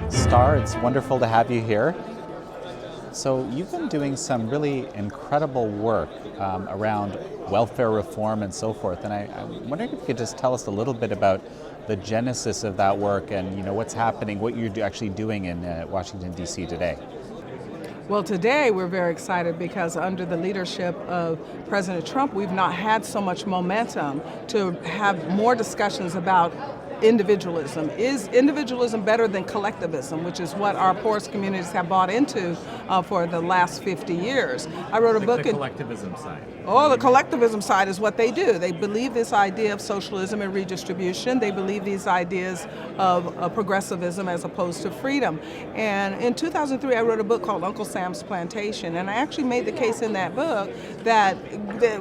Star, it's wonderful to have you here. So you've been doing some really incredible work around welfare reform and so forth, and I'm wondering if you could just tell us a little bit about the genesis of that work and what's happening, what you're actually doing in Washington, D.C. today. Well, today we're very excited because under the leadership of President Trump, we've not had so much momentum to have more discussions about individualism. Is individualism better than collectivism, which is what our poorest communities have bought into for the last 50 years? I wrote a book. The collectivism side. Oh, the collectivism side is what they do. They believe this idea of socialism and redistribution. They believe these ideas of progressivism as opposed to freedom. And in 2003, I wrote a book called Uncle Sam's Plantation, and I actually made the case in that book that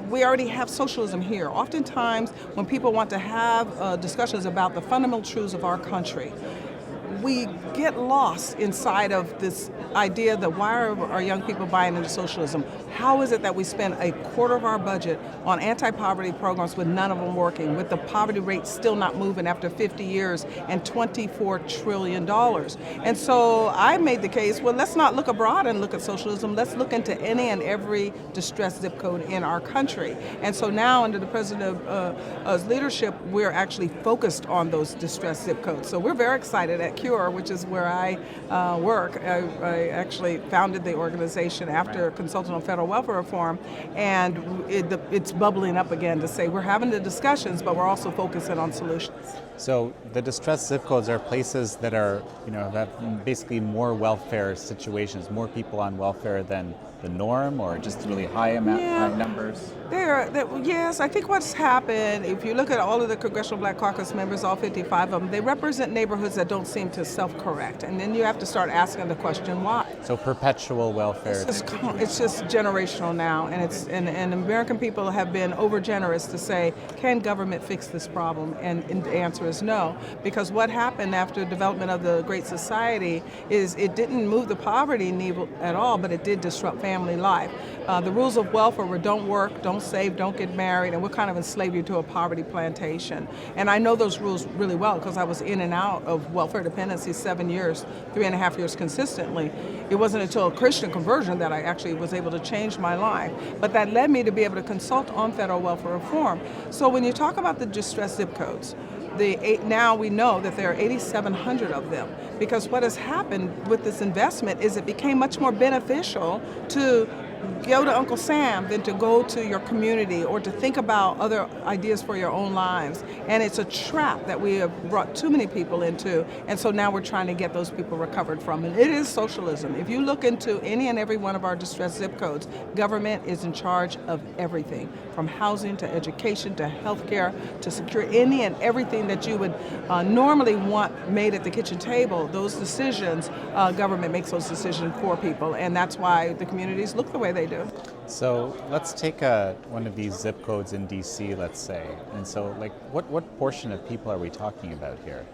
we already have socialism here. Oftentimes, when people want to have discussions about the fundamental truths of our country, we get lost inside of this idea that why are our young people buying into socialism? How is it that we spend a quarter of our budget on anti-poverty programs with none of them working, with the poverty rate still not moving after 50 years and $24 trillion? And so I made the case, well, let's not look abroad and look at socialism. Let's look into any and every distressed zip code in our country. And so now under the President's leadership, we're actually focused on those distressed zip codes. So we're very excited at Cure, which is where I work. I actually founded the organization after consulting on federal welfare reform, and it's bubbling up again to say we're having the discussions, but we're also focusing on solutions. So the distressed zip codes are places that are, have basically more welfare situations, more people on welfare than the norm, or just really high numbers? Yes, I think what's happened, if you look at all of the Congressional Black Caucus members, all 55 of them, they represent neighborhoods that don't seem to self-correct. And then you have to start asking the question, why? So perpetual welfare. It's just generational now, and American people have been over-generous to say, can government fix this problem? And the answer is no, because what happened after the development of the Great Society is it didn't move the poverty needle at all, but it did disrupt family life. The rules of welfare were don't work, don't save, don't get married, and we're kind of enslaved you to a poverty plantation. And I know those rules really well because I was in and out of welfare dependency 7 years, 3.5 years consistently. It wasn't until a Christian conversion that I actually was able to change my life. But that led me to be able to consult on federal welfare reform. So when you talk about the distressed zip codes, now we know that there are 8,700 of them, because what has happened with this investment is it became much more beneficial to go to Uncle Sam than to go to your community or to think about other ideas for your own lives. And it's a trap that we have brought too many people into, and so now we're trying to get those people recovered from it. It is socialism. If you look into any and every one of our distressed zip codes, government is in charge of everything, from housing to education to healthcare to secure any and everything that you would normally want made at the kitchen table. Those decisions, government makes those decisions for people, and that's why the communities look the way they do. So let's take one of these zip codes in DC, let's say. And so what portion of people are we talking about here?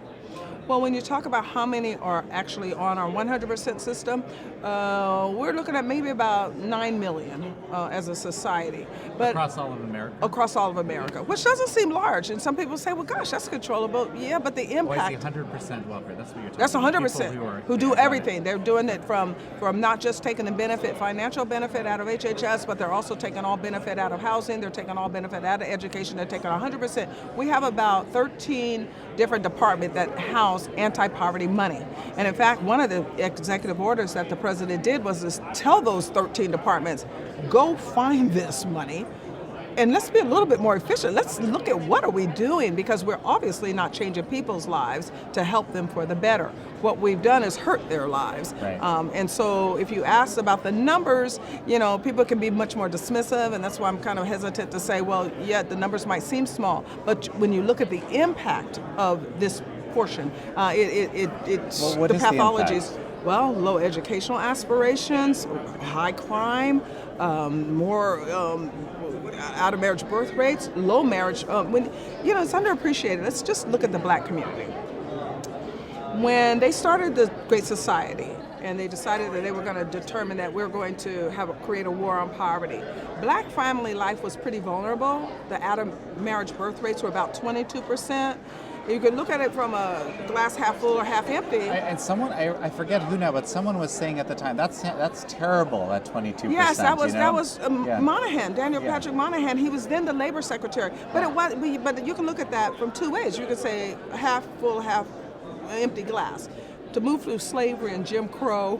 Well, when you talk about how many are actually on our 100% system, we're looking at maybe about 9 million as a society. But across all of America? Across all of America, which doesn't seem large. And some people say, well, gosh, that's controllable. Yeah, but the impact... Why is 100% welfare? That's what you're talking That's 100%. People who do everything. They're doing it from not just taking the benefit, financial benefit out of HHS, but they're also taking all benefit out of housing. They're taking all benefit out of education. They're taking 100%. We have about 13 different departments that house anti-poverty money. And in fact, one of the executive orders that the president did was to tell those 13 departments, go find this money and let's be a little bit more efficient. Let's look at what are we doing, because we're obviously not changing people's lives to help them for the better. What we've done is hurt their lives. Right. And so if you ask about the numbers, people can be much more dismissive, and that's why I'm kind of hesitant to say, well, yeah, the numbers might seem small, but when you look at the impact of this portion, it's the pathologies. Well, low educational aspirations, high crime, more out of marriage birth rates, low marriage. It's underappreciated. Let's just look at the black community. When they started the Great Society, and they decided that they were going to determine that we're going to create a war on poverty, black family life was pretty vulnerable. The out of marriage birth rates were about 22%. You can look at it from a glass half full or half empty. And someone, I forget who now, but someone was saying at the time, that's terrible, that 22%. Yes, that was Yeah. Monahan, Daniel Yeah. Patrick Monahan. He was then the labor secretary. But but you can look at that from two ways. You could say half full, half empty glass. To move through slavery and Jim Crow,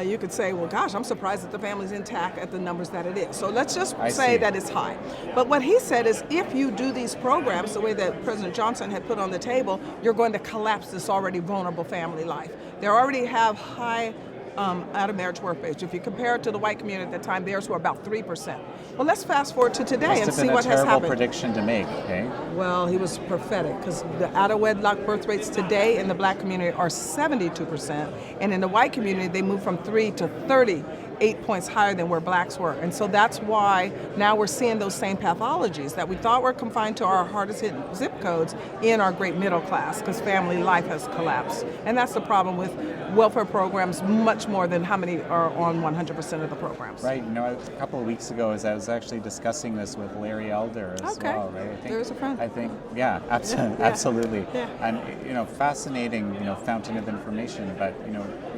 you could say, well, gosh, I'm surprised that the family's intact at the numbers that it is. So let's just say that it's high. But what he said is, if you do these programs the way that President Johnson had put on the table, you're going to collapse this already vulnerable family life. They already have high out of marriage work rates. If you compare it to the white community at the time, theirs were about 3%. Well, let's fast forward to today and see what has happened. Must have been a terrible prediction to make, okay? Well, he was prophetic, because the out-of-wedlock birth rates today in the black community are 72%, and in the white community, they moved from 3 to 38 points higher than where blacks were. And so that's why now we're seeing those same pathologies that we thought were confined to our hardest hit zip codes in our great middle class, because family life has collapsed. And that's the problem with welfare programs, much more than how many are on 100% of the programs. Right. A couple of weeks ago, as I was actually discussing this with Larry Elder as well, right? I think, there's a friend. I think, yeah, absolutely. Yeah. And, fascinating, fountain of information, but,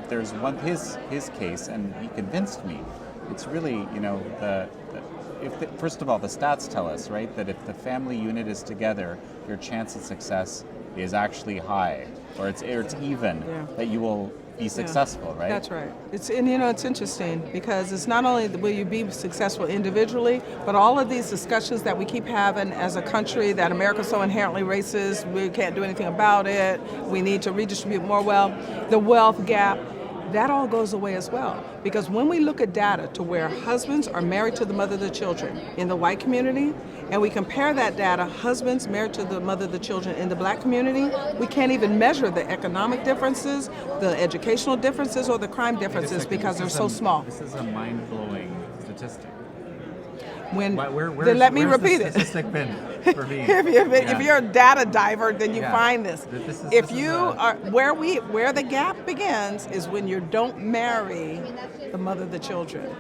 there's one, his case, and he convinced me. It's really, first of all, the stats tell us, right, that if the family unit is together, your chance of success is actually high, or it's even, that you will be successful, right? That's right. It's interesting, because it's not only will you be successful individually, but all of these discussions that we keep having as a country, that America's so inherently racist, we can't do anything about it, we need to redistribute more wealth, the wealth gap, that all goes away as well. Because when we look at data to where husbands are married to the mother of the children in the white community, and we compare that data, husbands married to the mother of the children in the black community, we can't even measure the economic differences, the educational differences, or the crime differences, because they're so small. This is a mind-blowing statistic. Then let me repeat it. Statistic been for me? If you're a data diver, then you find this. Where the gap begins is when you don't marry the mother of the children.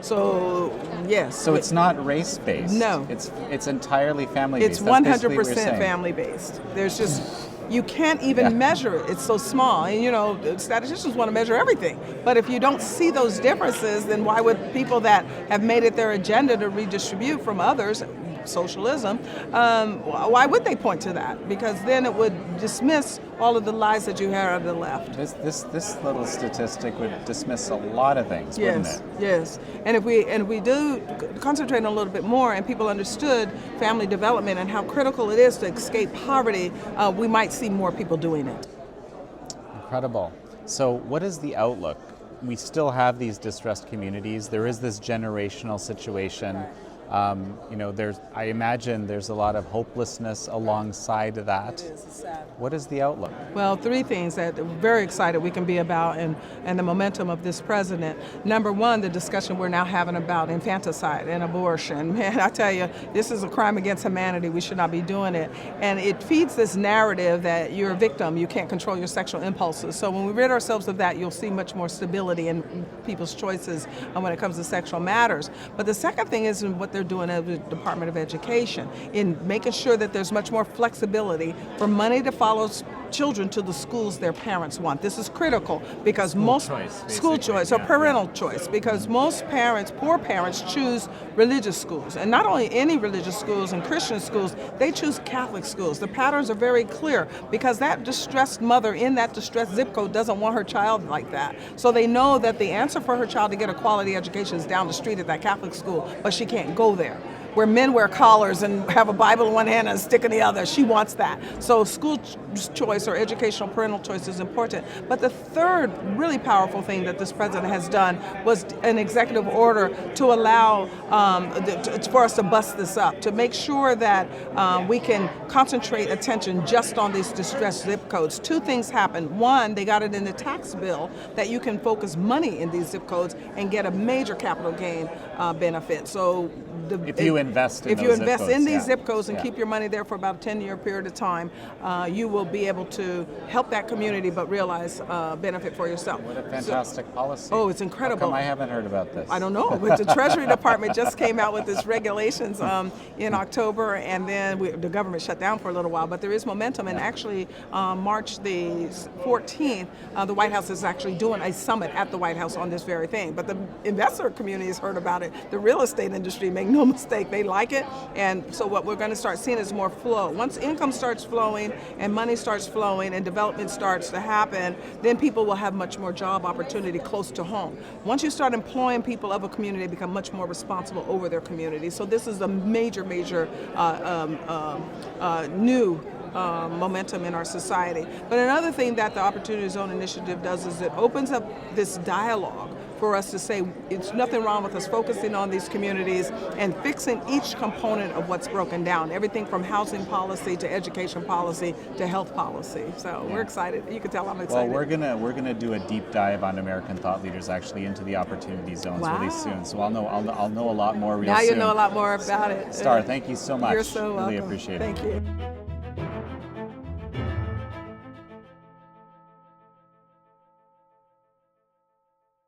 So yes. So it's not race-based. No. It's entirely family-based. It's 100% family-based. There's just, you can't even measure it. It's so small. And statisticians want to measure everything. But if you don't see those differences, then why would people that have made it their agenda to redistribute from others, socialism, why would they point to that? Because then it would dismiss all of the lies that you hear out of the left. This little statistic would dismiss a lot of things, wouldn't it? Yes. And if we do concentrate on a little bit more, and people understood family development and how critical it is to escape poverty, we might see more people doing it. Incredible. So what is the outlook? We still have these distressed communities. There is this generational situation. I imagine there's a lot of hopelessness alongside of that. It is, it's sad. What is the outlook? Well, three things that we're very excited we can be about, and the momentum of this president. Number one, the discussion we're now having about infanticide and abortion. Man, I tell you, this is a crime against humanity. We should not be doing it. And it feeds this narrative that you're a victim, you can't control your sexual impulses. So when we rid ourselves of that, you'll see much more stability in people's choices when it comes to sexual matters. But the second thing is what they're doing at the Department of Education in making sure that there's much more flexibility for money to follow children to the schools their parents want. This is critical because school choice or parental choice, because most parents, poor parents, choose religious schools, and not only any religious schools and Christian schools, they choose Catholic schools. The patterns are very clear because that distressed mother in that distressed zip code doesn't want her child like that. So they know that the answer for her child to get a quality education is down the street at that Catholic school, but she can't go there. Where men wear collars and have a Bible in one hand and a stick in the other. She wants that. So school choice or educational parental choice is important. But the third really powerful thing that this president has done was an executive order to allow for us to bust this up, to make sure that we can concentrate attention just on these distressed zip codes. Two things happened. One, they got it in the tax bill that you can focus money in these zip codes and get a major capital gain benefit. So if you invest in if those you zip invest codes, in these yeah. zip codes and Yeah. keep your money there for about a 10-year period of time, you will be able to help that community, but realize benefit for yourself. What a fantastic policy. Oh, it's How incredible. come I haven't heard about this? I don't know, but the Treasury Department just came out with its regulations in October, and then the government shut down for a little while, but there is momentum, and actually March the 14th, the White House is actually doing a summit at the White House on this very thing, but the investor community has heard about it. The real estate industry, make no mistake, they like it, and so what we're going to start seeing is more flow. Once income starts flowing and money starts flowing and development starts to happen, then people will have much more job opportunity close to home. Once you start employing people of a community, they become much more responsible over their community. So this is a major new momentum in our society. But another thing that the Opportunity Zone Initiative does is it opens up this dialogue for us to say it's nothing wrong with us focusing on these communities and fixing each component of what's broken down, everything from housing policy to education policy to health policy. So we're excited. You can tell I'm excited. Well, we're gonna do a deep dive on American thought leaders actually into the opportunity zones really soon. So I'll know a lot more real soon. Now you know a lot more about it. Star, thank you so much. You're so welcome. Really appreciate it. Thank you.